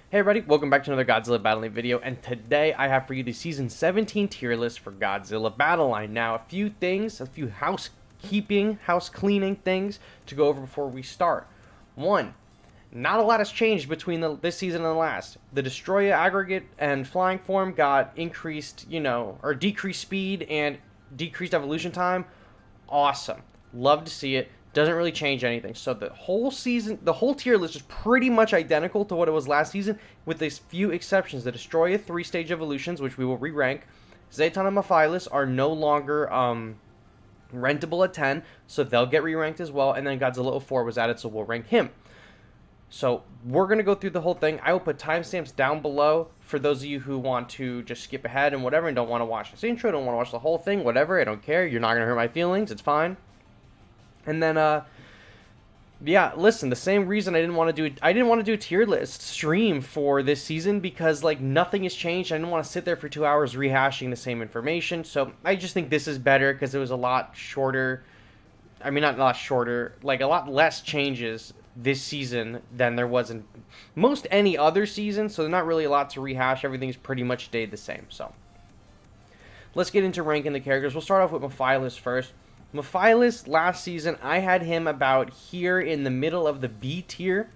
Hey everybody, welcome back to another Godzilla Battle Line video, and today I have for you the Season 17 tier list for Godzilla Battle Line. Now, a few house cleaning things to go over before we start. One, not a lot has changed between this season and the last. The Destoroyah aggregate and flying form got increased, or decreased speed and decreased evolution time. Awesome. Love to see it. Doesn't really change anything. So the whole tier list is pretty much identical to what it was last season, with a few exceptions. The Destoroyah 3-stage evolutions, which we will re-rank. Zetton and Mefilas are no longer rentable at 10, so they'll get re-ranked as well. And then Godzilla 04 was added, so we'll rank him. So we're going to go through the whole thing. I will put timestamps down below for those of you who want to just skip ahead and whatever and don't want to watch this intro, don't want to watch the whole thing, whatever. I don't care. You're not going to hurt my feelings. It's fine. And then, yeah, listen, the same reason I didn't want to do a tier list stream for this season, because, like, nothing has changed. I didn't want to sit there for 2 hours rehashing the same information. So I just think this is better because it was a lot shorter. I mean, not a lot shorter, like a lot less changes this season than there was in most any other season. So there's not really a lot to rehash. Everything's pretty much stayed the same. So let's get into ranking the characters. We'll start off with Mefilas first. Mefilas, last season, I had him about here in the middle of the B tier.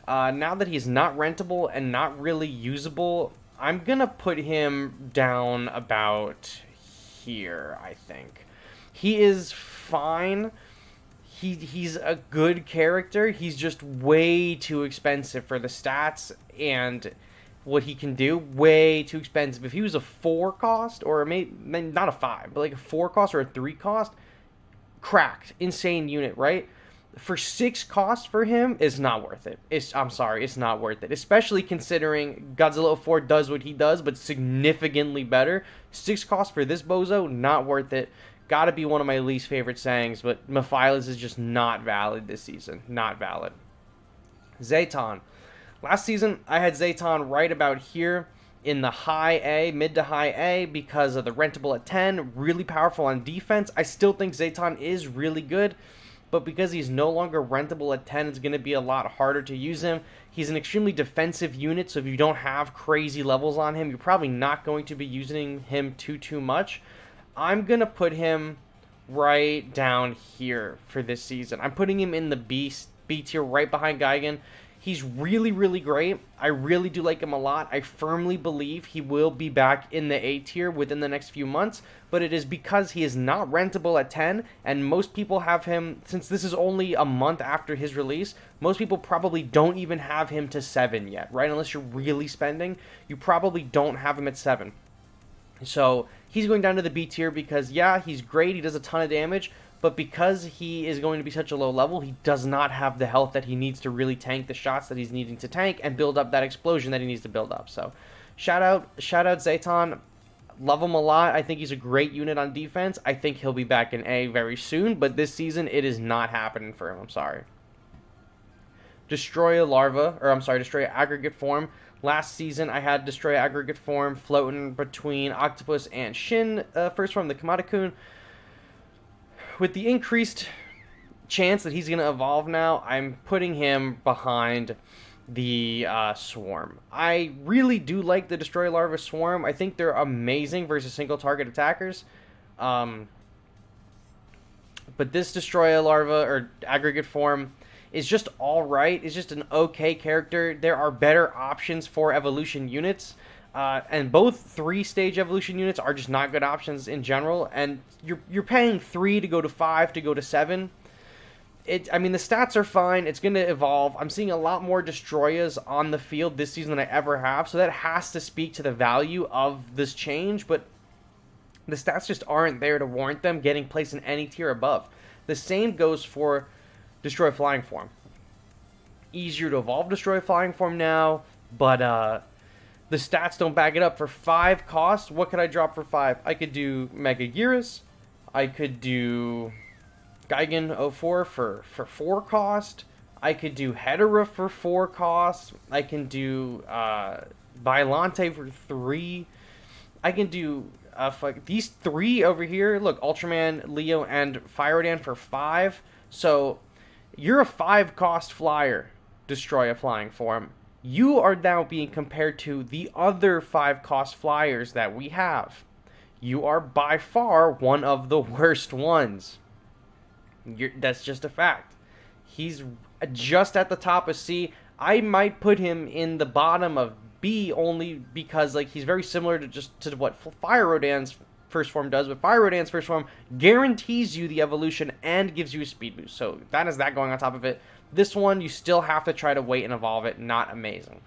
Now that he's not rentable and not really usable, I'm going to put him down about here, I think. He is fine. He's a good character. He's just way too expensive for the stats and what he can do. Way too expensive. If he was a 4 cost, or maybe not a 5, but like a 4 cost or a 3 cost, cracked, insane unit, right? For 6 costs for him is not worth it. I'm sorry, it's not worth it. Especially considering Godzilla 04 does what he does, but significantly better. 6 costs for this bozo, not worth it. Gotta be one of my least favorite sayings, but Mefilas is just not valid this season. Not valid. Zetton. Last season, I had Zetton right about here in the high A, mid to high A, because of the rentable at 10, really powerful on defense. I still think Zetton is really good, but because he's no longer rentable at 10, it's going to be a lot harder to use him. He's an extremely defensive unit, so if you don't have crazy levels on him, you're probably not going to be using him too much. I'm going to put him right down here for this season. I'm putting him in the B tier right behind Gigan. He's really, really great. I really do like him a lot. I firmly believe he will be back in the A tier within the next few months, but it is because he is not rentable at 10, and most people have him, since this is only a month after his release, most people probably don't even have him to 7 yet, right? Unless you're really spending, you probably don't have him at 7. So he's going down to the B tier because, yeah, he's great. He does a ton of damage. But because he is going to be such a low level, he does not have the health that he needs to really tank the shots that he's needing to tank and build up that explosion that he needs to build up. So shout out Zetton. Love him a lot. I think he's a great unit on defense. I think he'll be back in A very soon. But this season, it is not happening for him. I'm sorry. Destoroyah aggregate form. Last season, I had Destoroyah aggregate form floating between Octopus and Shin. First form, the Kamada-kun. With the increased chance that he's going to evolve now, I'm putting him behind the Swarm. I really do like the Destoroyah Larva Swarm. I think they're amazing versus single target attackers. But this Destoroyah Larva, or aggregate form, is just alright. It's just an okay character. There are better options for evolution units. And both 3-stage evolution units are just not good options in general. And you're paying 3 to go to 5 to go to 7. I mean, the stats are fine. It's going to evolve. I'm seeing a lot more Destoroyahs on the field this season than I ever have. So that has to speak to the value of this change. But the stats just aren't there to warrant them getting placed in any tier above. The same goes for Destoroyah Flying Form. Easier to evolve Destoroyah Flying Form now. But, the stats don't back it up. For 5 costs, what could I drop for 5? I could do Mega Gearus. I could do Gigan 04 for 4 cost. I could do Hedera for 4 costs. I can do Bylante for 3. I can do these 3 over here. Look, Ultraman, Leo, and Fyrodan for 5. So you're a 5 cost flyer. Destoroyah Flying Form. You are now being compared to the other 5-cost flyers that we have. You are by far one of the worst ones. That's just a fact. He's just at the top of C. I might put him in the bottom of B only because like he's very similar to what Fire Rodan's first form does, but Fire Rodan's first form guarantees you the evolution and gives you a speed boost. So that is that going on top of it. This one, you still have to try to wait and evolve it. Not amazing.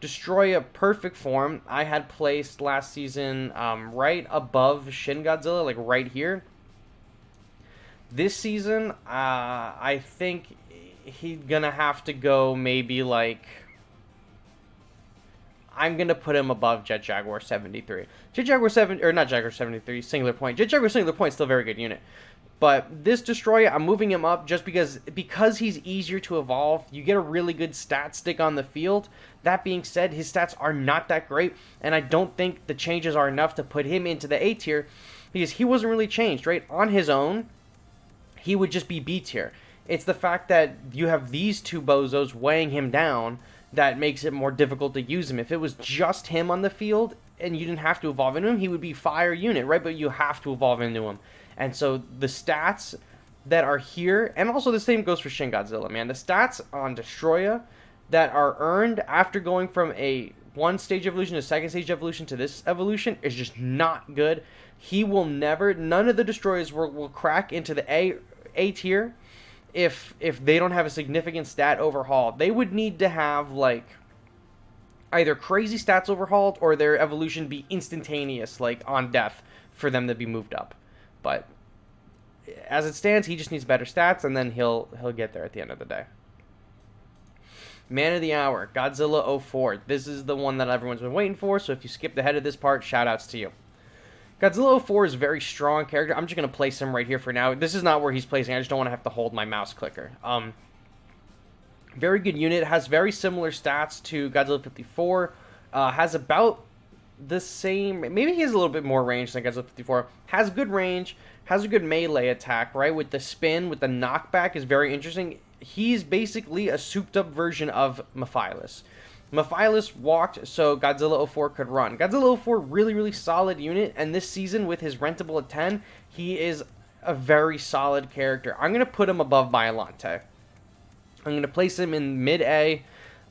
Destoroyah perfect form. I had placed last season right above Shin Godzilla, like right here. This season, I think he's gonna have to go maybe like... I'm gonna put him above Jet Jaguar 73. Jet Jaguar 7 or not Jaguar 73 Singular Point. Jet Jaguar Singular Point still a very good unit. But this Destoroyah, I'm moving him up just because he's easier to evolve. You get a really good stat stick on the field. That being said, his stats are not that great, and I don't think the changes are enough to put him into the A tier because he wasn't really changed, right? On his own, he would just be B tier. It's the fact that you have these two bozos weighing him down that makes it more difficult to use him. If it was just him on the field and you didn't have to evolve into him, he would be fire unit, right? But you have to evolve into him. And so the stats that are here, and also the same goes for Shin Godzilla, man. The stats on Destoroyah that are earned after going from a one stage evolution to second stage evolution to this evolution is just not good. He will never, none of the Destoroyahs will crack into the A tier if they don't have a significant stat overhaul. They would need to have like either crazy stats overhauled or their evolution be instantaneous, like on death, for them to be moved up. But as it stands, he just needs better stats, and then he'll get there at the end of the day. Man of the Hour, Godzilla 04. This is the one that everyone's been waiting for, so if you skipped ahead of this part, shoutouts to you. Godzilla 04 is a very strong character. I'm just going to place him right here for now. This is not where he's placing. I just don't want to have to hold my mouse clicker. Very good unit. Has very similar stats to Godzilla 54. Has about the same... Maybe he has a little bit more range than Godzilla 54. Has good range. Has a good melee attack, right? With the spin, with the knockback is very interesting. He's basically a souped-up version of Mefilas. Mefilas walked so Godzilla 04 could run. Godzilla 04, really, really solid unit, and this season with his rentable at 10, he is a very solid character. I'm going to put him above Biollante. I'm going to place him in mid-A.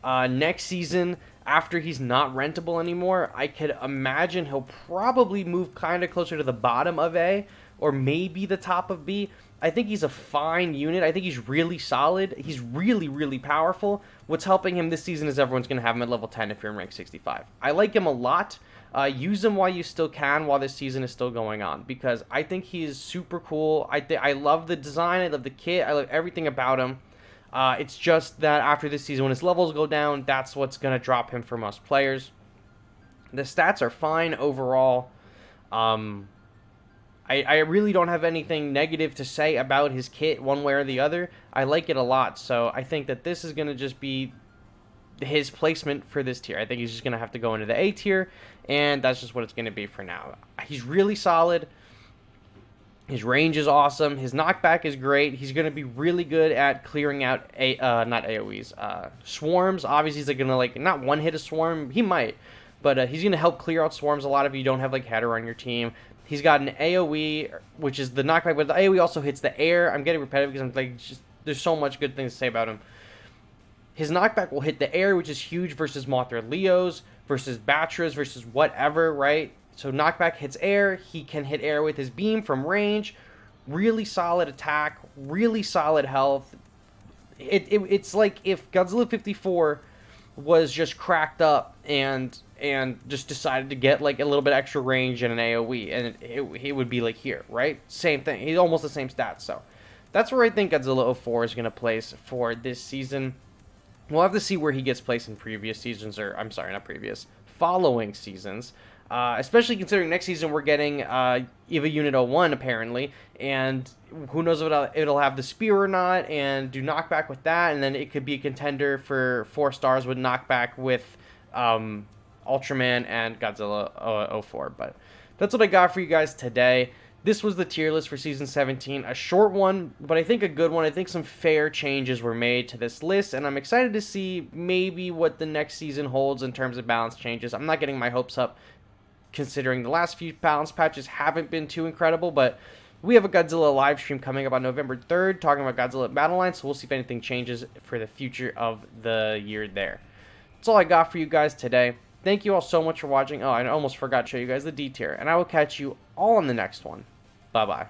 Next season, after he's not rentable anymore, I could imagine he'll probably move kind of closer to the bottom of A, or maybe the top of B. I think he's a fine unit. I think he's really solid. He's really, really powerful. What's helping him this season is everyone's going to have him at level 10 if you're in rank 65. I like him a lot. Use him while you still can, while this season is still going on, because I think he is super cool. I love the design. I love the kit. I love everything about him. It's just that after this season, when his levels go down, that's what's going to drop him for most players. The stats are fine overall. I really don't have anything negative to say about his kit one way or the other. I like it a lot, so I think that this is going to just be his placement for this tier. I think he's just going to have to go into the A tier, and that's just what it's going to be for now. He's really solid. His range is awesome. His knockback is great. He's going to be really good at clearing out not AoEs, swarms. Obviously, he's going to like not one hit a swarm. He might, but he's going to help clear out swarms a lot if you don't have like header on your team. He's got an AoE, which is the knockback, but the AoE also hits the air. I'm getting repetitive because I'm like, just there's so much good things to say about him. His knockback will hit the air, which is huge versus Mothra Leos, versus Batras, versus whatever, right? So knockback hits air. He can hit air with his beam from range. Really solid attack. Really solid health. It's like if Godzilla 54 was just cracked up and just decided to get like a little bit extra range and an AoE, and it would be like here, right? Same thing. He's almost the same stats. So that's where I think Godzilla 04 is going to place for this season. We'll have to see where he gets placed in previous seasons, or I'm sorry, not previous, following seasons. Especially considering next season we're getting EVA Unit 01 apparently, and who knows if it'll have the spear or not, and do knockback with that, and then it could be a contender for 4 stars with knockback with Ultraman and Godzilla 04. But that's what I got for you guys today. This was the tier list for Season 17. A short one, but I think a good one. I think some fair changes were made to this list, and I'm excited to see maybe what the next season holds in terms of balance changes. I'm not getting my hopes up, considering the last few balance patches haven't been too incredible, but we have a Godzilla live stream coming up on November 3rd talking about Godzilla Battle Line, so we'll see if anything changes for the future of the year there. That's all I got for you guys today. Thank you all so much for watching. Oh, I almost forgot to show you guys the D tier, and I will catch you all on the next one. Bye-bye.